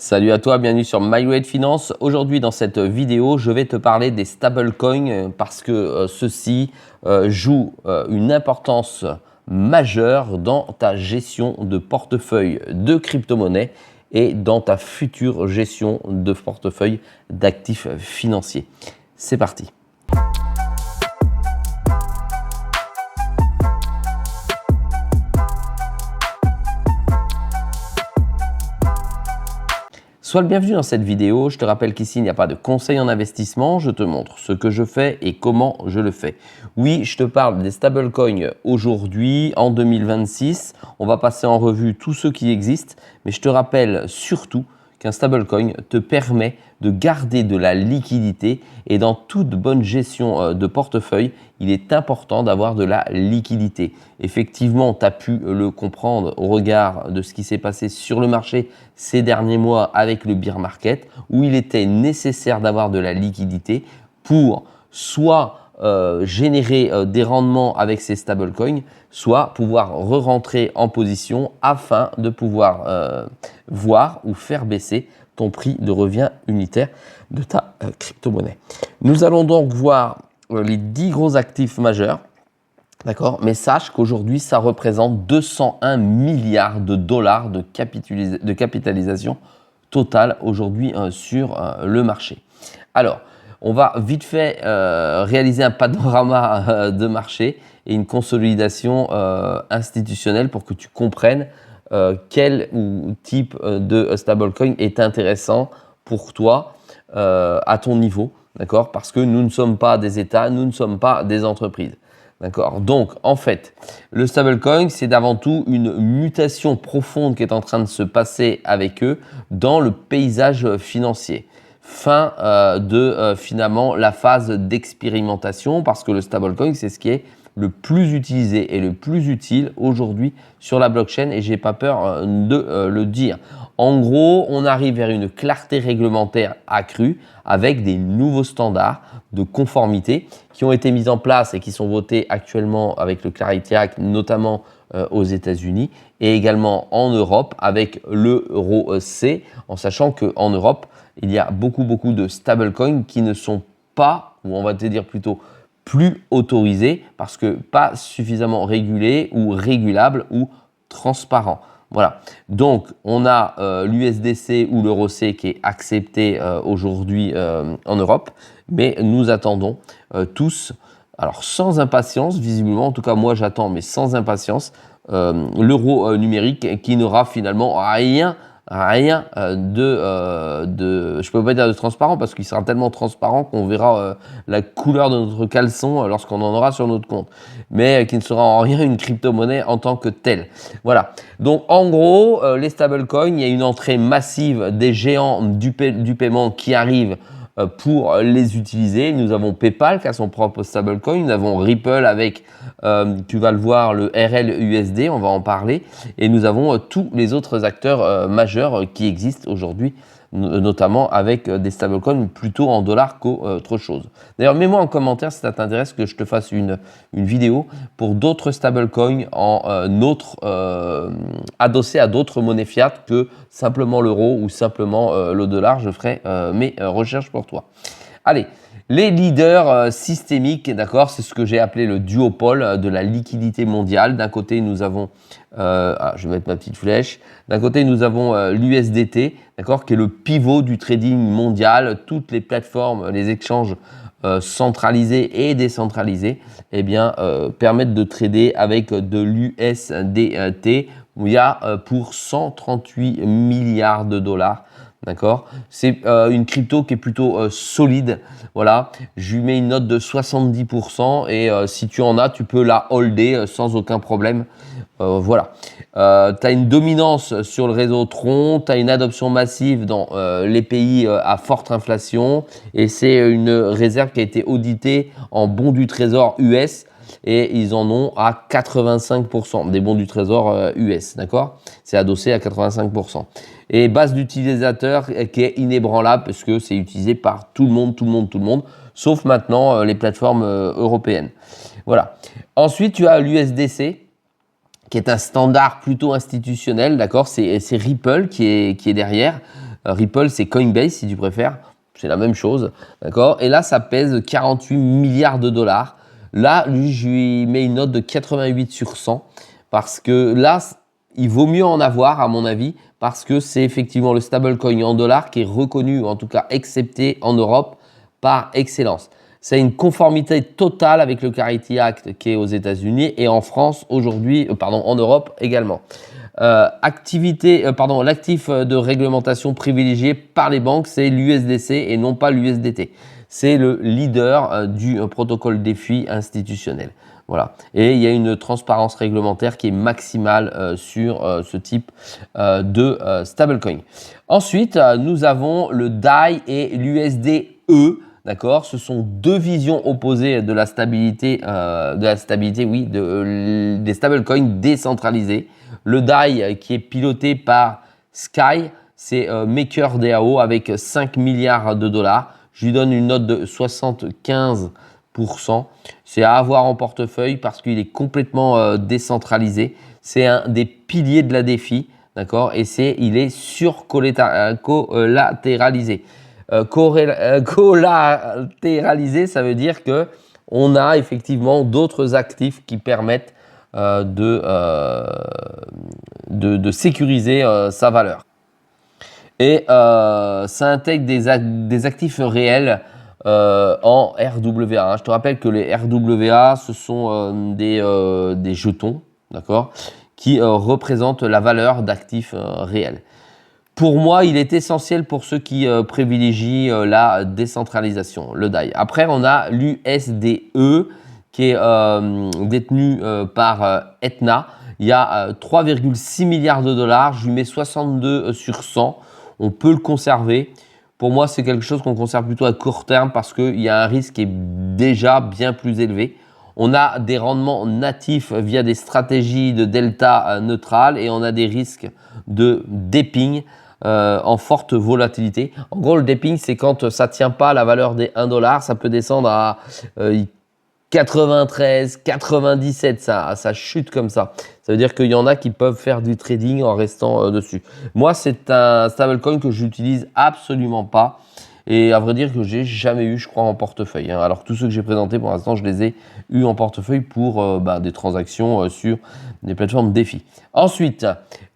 Salut à toi, bienvenue sur MyWay Finance. Aujourd'hui dans cette vidéo, je vais te parler des stablecoins parce que ceux-ci jouent une importance majeure dans ta gestion de portefeuille de crypto-monnaies et dans ta future gestion de portefeuille d'actifs financiers. C'est parti. Sois le bienvenu dans cette vidéo. Je te rappelle qu'ici, il n'y a pas de conseil en investissement. Je te montre ce que je fais et comment je le fais. Oui, je te parle des stablecoins aujourd'hui, en 2026. On va passer en revue tous ceux qui existent. Mais je te rappelle surtout qu'un stablecoin te permet de garder de la liquidité et dans toute bonne gestion de portefeuille, il est important d'avoir de la liquidité. Effectivement, tu as pu le comprendre au regard de ce qui s'est passé sur le marché ces derniers mois avec le bear market où il était nécessaire d'avoir de la liquidité pour soit générer des rendements avec ces stablecoins, soit pouvoir re-rentrer en position afin de pouvoir voir ou faire baisser ton prix de revient unitaire de ta crypto-monnaie. Nous allons donc voir les 10 gros actifs majeurs. D'accord, mais sache qu'aujourd'hui, ça représente 201 milliards de dollars de capitalisation totale aujourd'hui sur le marché. Alors, on va vite fait réaliser un panorama de marché et une consolidation institutionnelle pour que tu comprennes quel type de stablecoin est intéressant pour toi à ton niveau, d'accord? Parce que nous ne sommes pas des États, nous ne sommes pas des entreprises. D'accord. Donc, en fait, le stablecoin, c'est d'avant tout une mutation profonde qui est en train de se passer avec eux dans le paysage financier. Fin de finalement la phase d'expérimentation parce que le stablecoin, c'est ce qui est le plus utilisé et le plus utile aujourd'hui sur la blockchain et j'ai pas peur de le dire. En gros, on arrive vers une clarté réglementaire accrue avec des nouveaux standards de conformité qui ont été mis en place et qui sont votés actuellement avec le Clarity Act, notamment aux États-Unis et également en Europe avec l'euro C, en sachant qu'en Europe, il y a beaucoup de stablecoins qui ne sont pas, ou on va te dire plutôt, plus autorisés parce que pas suffisamment régulés ou régulables ou transparents. Voilà, donc on a l'USDC ou l'euro C qui est accepté aujourd'hui en Europe, mais nous attendons tous, alors sans impatience visiblement, en tout cas moi j'attends, mais sans impatience, l'euro numérique qui n'aura finalement rien je peux pas dire de transparent parce qu'il sera tellement transparent qu'on verra la couleur de notre caleçon lorsqu'on en aura sur notre compte, mais qui ne sera en rien une crypto-monnaie en tant que telle. Voilà, donc en gros, les stablecoins, il y a une entrée massive des géants du paiement qui arrivent pour les utiliser. Nous avons PayPal qui a son propre stablecoin, nous avons Ripple avec, tu vas le voir, le RLUSD, on va en parler, et nous avons tous les autres acteurs majeurs qui existent aujourd'hui, notamment avec des stablecoins plutôt en dollars qu'autre chose. D'ailleurs, mets-moi en commentaire si ça t'intéresse que je te fasse une vidéo pour d'autres stablecoins adossés à d'autres monnaies fiat que simplement l'euro ou simplement le dollar. Je ferai mes recherches pour toi. Allez, les leaders systémiques, d'accord, c'est ce que j'ai appelé le duopole de la liquidité mondiale. D'un côté, nous avons, je vais mettre ma petite flèche, d'un côté, nous avons l'USDT, d'accord, qui est le pivot du trading mondial. Toutes les plateformes, les exchanges centralisés et décentralisés, eh bien, permettent de trader avec de l'USDT, où il y a pour 138 milliards de dollars. D'accord, c'est une crypto qui est plutôt solide. Voilà, je lui mets une note de 70% et si tu en as, tu peux la holder sans aucun problème. Voilà, tu as une dominance sur le réseau Tron, tu as une adoption massive dans les pays à forte inflation et c'est une réserve qui a été auditée en bons du trésor US. Et ils en ont à 85% des bons du trésor US, d'accord? C'est adossé à 85%. Et base d'utilisateurs qui est inébranlable parce que c'est utilisé par tout le monde, sauf maintenant les plateformes européennes. Voilà. Ensuite, tu as l'USDC qui est un standard plutôt institutionnel, d'accord? C'est Ripple qui est derrière. Ripple, c'est Coinbase si tu préfères. C'est la même chose, d'accord? Et là, ça pèse 48 milliards de dollars. Là, lui, je lui mets une note de 88 sur 100 parce que là, il vaut mieux en avoir, à mon avis, parce que c'est effectivement le stablecoin en dollars qui est reconnu, ou en tout cas accepté en Europe par excellence. C'est une conformité totale avec le Clarity Act qui est aux États-Unis et en France aujourd'hui, en Europe également. L'actif de réglementation privilégié par les banques, c'est l'USDC et non pas l'USDT. C'est le leader du protocole DeFi institutionnel. Voilà. Et il y a une transparence réglementaire qui est maximale sur ce type de stablecoin. Ensuite, nous avons le DAI et l'USDE. D'accord, ce sont deux visions opposées de la stabilité, des stablecoins décentralisés. Le DAI qui est piloté par Sky, c'est MakerDAO avec 5 milliards de dollars. Je lui donne une note de 75%. C'est à avoir en portefeuille parce qu'il est complètement décentralisé. C'est un des piliers de la DeFi, d'accord, et il est surcollatéralisé. Collatéralisé, ça veut dire que on a effectivement d'autres actifs qui permettent de sécuriser sa valeur. Et ça intègre des actifs réels en RWA. Je te rappelle que les RWA, ce sont des jetons, d'accord, qui représentent la valeur d'actifs réels. Pour moi, il est essentiel pour ceux qui privilégient la décentralisation, le DAI. Après, on a l'USDE qui est détenu par Etna. Il y a 3,6 milliards de dollars. Je lui mets 62 sur 100. On peut le conserver. Pour moi, c'est quelque chose qu'on conserve plutôt à court terme parce qu'il y a un risque qui est déjà bien plus élevé. On a des rendements natifs via des stratégies de delta neutrales et on a des risques de déping en forte volatilité. En gros, le déping, c'est quand ça ne tient pas la valeur des 1 dollar, ça peut descendre à 93, 97, ça chute comme ça. Ça veut dire qu'il y en a qui peuvent faire du trading en restant dessus. Moi, c'est un stablecoin que je n'utilise absolument pas. Et à vrai dire que j'ai jamais eu, je crois, en portefeuille. Alors tous ceux que j'ai présentés pour l'instant, je les ai eus en portefeuille pour des transactions sur des plateformes DeFi. Ensuite,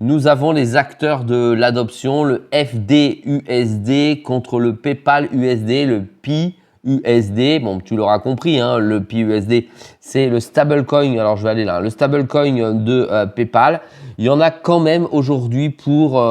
nous avons les acteurs de l'adoption, le FDUSD contre le PayPal USD, le PUSD. Bon, tu l'auras compris, le PUSD, c'est le stablecoin. Alors je vais aller là, le stablecoin de PayPal. Il y en a quand même aujourd'hui pour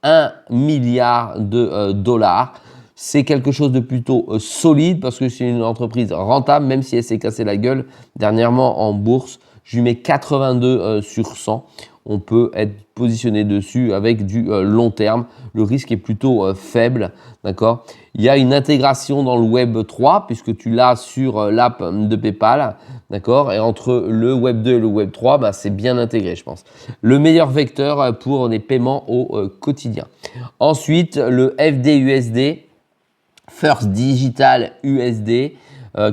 1 milliard de dollars. C'est quelque chose de plutôt solide parce que c'est une entreprise rentable, même si elle s'est cassée la gueule dernièrement en bourse. Je lui mets 82 sur 100. On peut être positionné dessus avec du long terme. Le risque est plutôt faible, d'accord. Il y a une intégration dans le Web 3 puisque tu l'as sur l'app de PayPal, d'accord. Et entre le Web 2 et le Web 3, c'est bien intégré, je pense. Le meilleur vecteur pour les paiements au quotidien. Ensuite, le FDUSD. First Digital USD,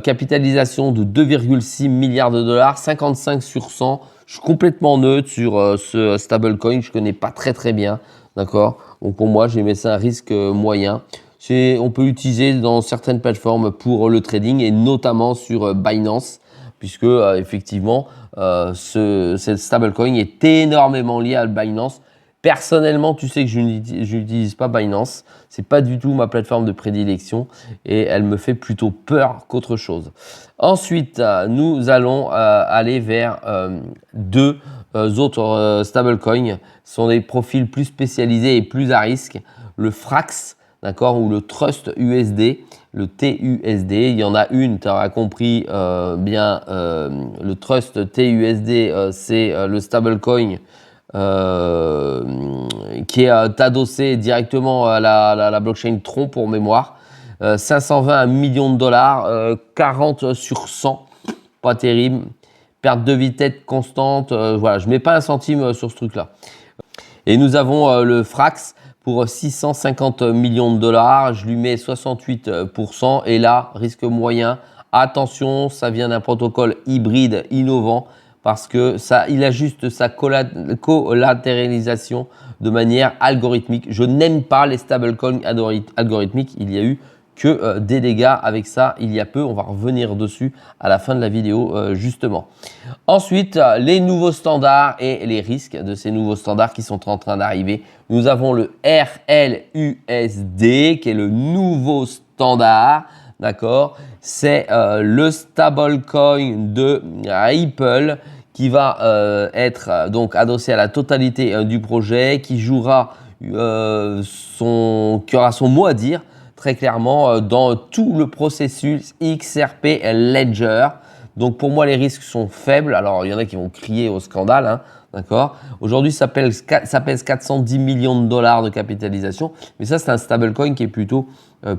capitalisation de 2,6 milliards de dollars, 55 sur 100. Je suis complètement neutre sur ce stablecoin, je ne connais pas très bien, d'accord. Donc pour moi, j'ai mis ça un risque moyen. On peut l'utiliser dans certaines plateformes pour le trading et notamment sur Binance, puisque effectivement, ce stablecoin est énormément lié à Binance. Personnellement, tu sais que je n'utilise pas Binance. C'est pas du tout ma plateforme de prédilection et elle me fait plutôt peur qu'autre chose. Ensuite, nous allons aller vers deux autres stablecoins. Ce sont des profils plus spécialisés et plus à risque. Le Frax, d'accord, ou le Trust USD, le TUSD. Il y en a une, tu auras compris le Trust TUSD, c'est le stablecoin qui est adossé directement à la blockchain Tron pour mémoire. 520 millions de dollars, 40 sur 100, pas terrible. Perte de vitesse constante, voilà, je ne mets pas un centime sur ce truc-là. Et nous avons le Frax pour 650 millions de dollars, je lui mets 68%. Et là, risque moyen, attention, ça vient d'un protocole hybride innovant. parce que il ajuste sa collatéralisation de manière algorithmique. Je n'aime pas les stablecoins algorithmiques. Il y a eu que des dégâts avec ça il y a peu. On va revenir dessus à la fin de la vidéo justement. Ensuite, les nouveaux standards et les risques de ces nouveaux standards qui sont en train d'arriver. Nous avons le RLUSD qui est le nouveau standard. D'accord, c'est le stablecoin de Ripple qui va être donc adossé à la totalité du projet, qui aura son mot à dire très clairement dans tout le processus XRP Ledger. Donc pour moi les risques sont faibles. Alors il y en a qui vont crier au scandale, hein, d'accord. Aujourd'hui ça pèse 410 millions de dollars de capitalisation, mais ça c'est un stablecoin qui est plutôt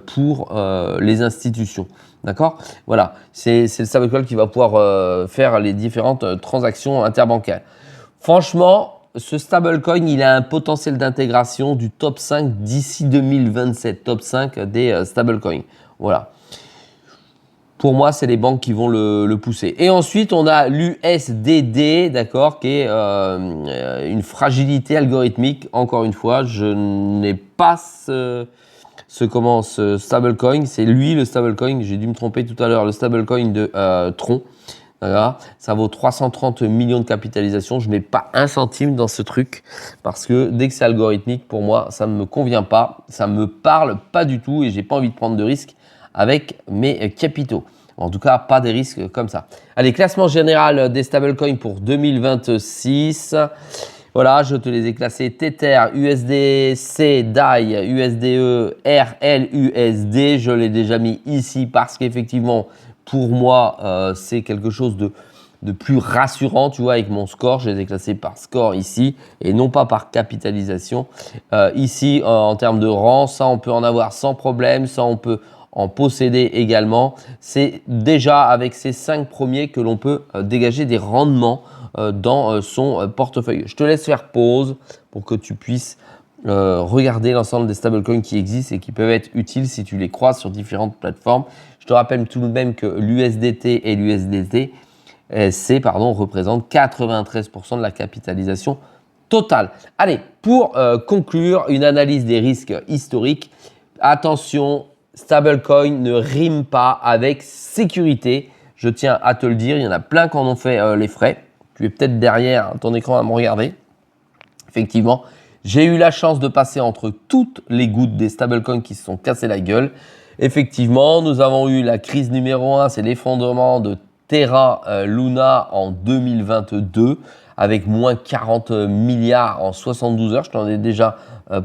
pour les institutions. D'accord. Voilà, c'est le stablecoin qui va pouvoir faire les différentes transactions interbancaires. Franchement, ce stablecoin, il a un potentiel d'intégration du top 5 d'ici 2027. Top 5 des stablecoins. Voilà. Pour moi, c'est les banques qui vont le pousser. Et ensuite, on a l'USDD, d'accord, qui est une fragilité algorithmique. Encore une fois, je n'ai pas ce stablecoin, c'est lui le stablecoin, j'ai dû me tromper tout à l'heure, le stablecoin de Tron. Voilà. Ça vaut 330 millions de capitalisation. Je n'ai pas un centime dans ce truc parce que dès que c'est algorithmique, pour moi, ça ne me convient pas. Ça ne me parle pas du tout et j'ai pas envie de prendre de risques avec mes capitaux. En tout cas, pas des risques comme ça. Allez, classement général des stablecoins pour 2026. Voilà, je te les ai classés Tether, USDC, DAI, USDE, RLUSD. Je l'ai déjà mis ici parce qu'effectivement, pour moi, c'est quelque chose de plus rassurant, tu vois, avec mon score. Je les ai classés par score ici et non pas par capitalisation. Ici, en termes de rang, ça, on peut en avoir sans problème. Ça, on peut en posséder également. C'est déjà avec ces 5 premiers que l'on peut dégager des rendements dans son portefeuille. Je te laisse faire pause pour que tu puisses regarder l'ensemble des stablecoins qui existent et qui peuvent être utiles si tu les croises sur différentes plateformes. Je te rappelle tout de même que l'USDT et l'USDT représentent 93% de la capitalisation totale. Allez, pour conclure, une analyse des risques historiques. Attention, stablecoin ne rime pas avec sécurité. Je tiens à te le dire, il y en a plein qui en ont fait les frais. Tu es peut-être derrière ton écran à me regarder. Effectivement, j'ai eu la chance de passer entre toutes les gouttes des stablecoins qui se sont cassés la gueule. Effectivement, nous avons eu la crise numéro 1, c'est l'effondrement de Terra Luna en 2022 avec moins 40 milliards en 72 heures. Je t'en ai déjà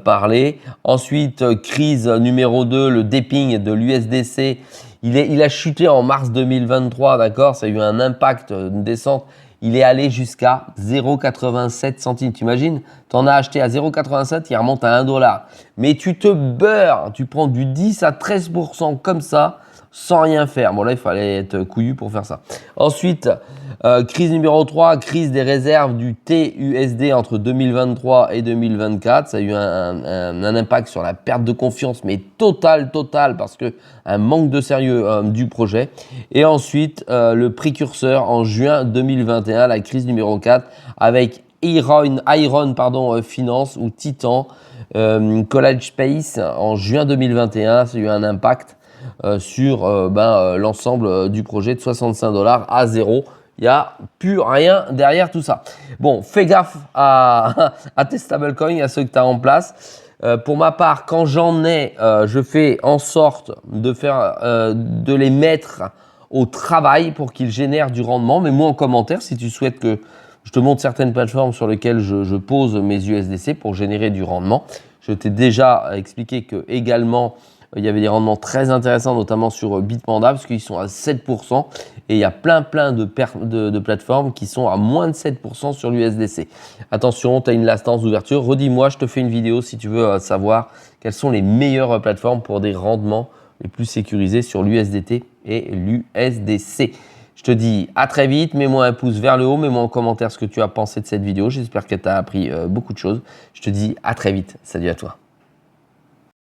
parlé. Ensuite, crise numéro 2, le dipping de l'USDC. Il a chuté en mars 2023, d'accord. Ça a eu un impact, une descente. Il est allé jusqu'à 0,87 centimes. Tu imagines, tu en as acheté à 0,87, il remonte à 1 $. Mais tu te beurres, tu prends du 10 à 13% comme ça, sans rien faire. Bon là, il fallait être couillu pour faire ça. Ensuite, crise numéro 3, crise des réserves du TUSD entre 2023 et 2024. Ça a eu un impact sur la perte de confiance, mais total, parce que un manque de sérieux du projet. Et ensuite, le précurseur en juin 2021, la crise numéro 4, avec Iron Finance ou Titan, College Space en juin 2021. Ça a eu un impact sur l'ensemble du projet de 65 $ à 0. Il n'y a plus rien derrière tout ça. Bon, fais gaffe à tes stablecoins, à ceux que tu as en place. Pour ma part, quand j'en ai, je fais en sorte de les mettre au travail pour qu'ils génèrent du rendement. Mets-moi en commentaire si tu souhaites que je te montre certaines plateformes sur lesquelles je pose mes USDC pour générer du rendement. Je t'ai déjà expliqué que également il y avait des rendements très intéressants, notamment sur Bitpanda, parce qu'ils sont à 7%. Et il y a plein de plateformes qui sont à moins de 7% sur l'USDC. Attention, tu as une latence d'ouverture. Redis-moi, je te fais une vidéo si tu veux savoir quelles sont les meilleures plateformes pour des rendements les plus sécurisés sur l'USDT et l'USDC. Je te dis à très vite, mets-moi un pouce vers le haut, mets-moi en commentaire ce que tu as pensé de cette vidéo. J'espère que tu as appris beaucoup de choses. Je te dis à très vite. Salut à toi.